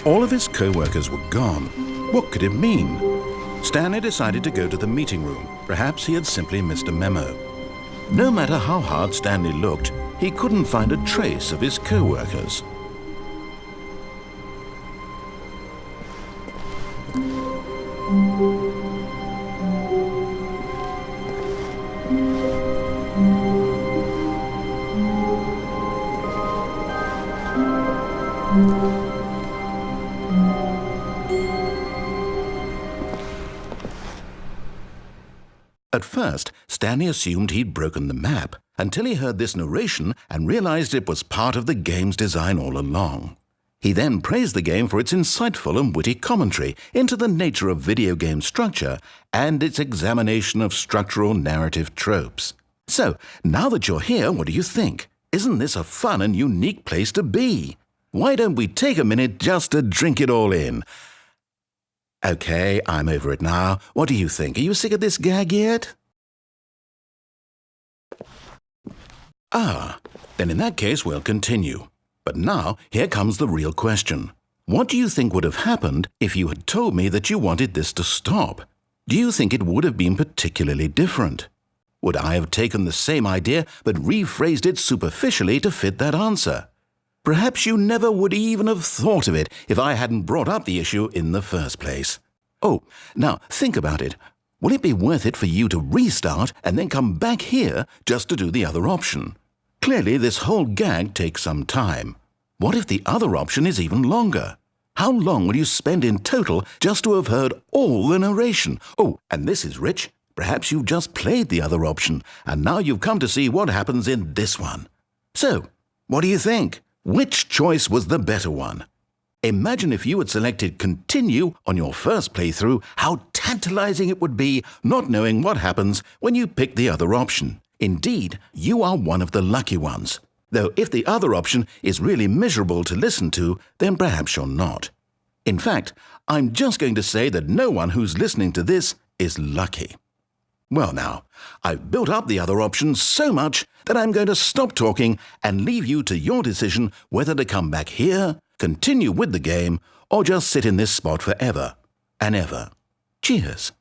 All of his co-workers were gone. What could it mean? Stanley decided to go to the meeting room. Perhaps he had simply missed a memo. No matter how hard Stanley looked, he couldn't find a trace of his co-workers. At first, Stanley assumed he'd broken the map, until he heard this narration and realized it was part of the game's design all along. He then praised the game for its insightful and witty commentary into the nature of video game structure and its examination of structural narrative tropes. So, now that you're here, what do you think? Isn't this a fun and unique place to be? Why don't we take a minute just to drink it all in? Okay, I'm over it now. What do you think? Are you sick of this gag yet? Then in that case we'll continue. But now, here comes the real question. What do you think would have happened if you had told me that you wanted this to stop? Do you think it would have been particularly different? Would I have taken the same idea but rephrased it superficially to fit that answer? Perhaps you never would even have thought of it if I hadn't brought up the issue in the first place. Oh, now think about it. Will it be worth it for you to restart and then come back here just to do the other option? Clearly, this whole gag takes some time. What if the other option is even longer? How long will you spend in total just to have heard all the narration? Oh, and this is rich. Perhaps you've just played the other option, and now you've come to see what happens in this one. So, what do you think? Which choice was the better one? Imagine if you had selected Continue on your first playthrough, how tantalizing it would be not knowing what happens when you pick the other option. Indeed, you are one of the lucky ones. Though if the other option is really miserable to listen to, then perhaps you're not. In fact, I'm just going to say that no one who's listening to this is lucky. Well now, I've built up the other option so much that I'm going to stop talking and leave you to your decision whether to come back here, continue with the game, or just sit in this spot forever and ever. Cheers.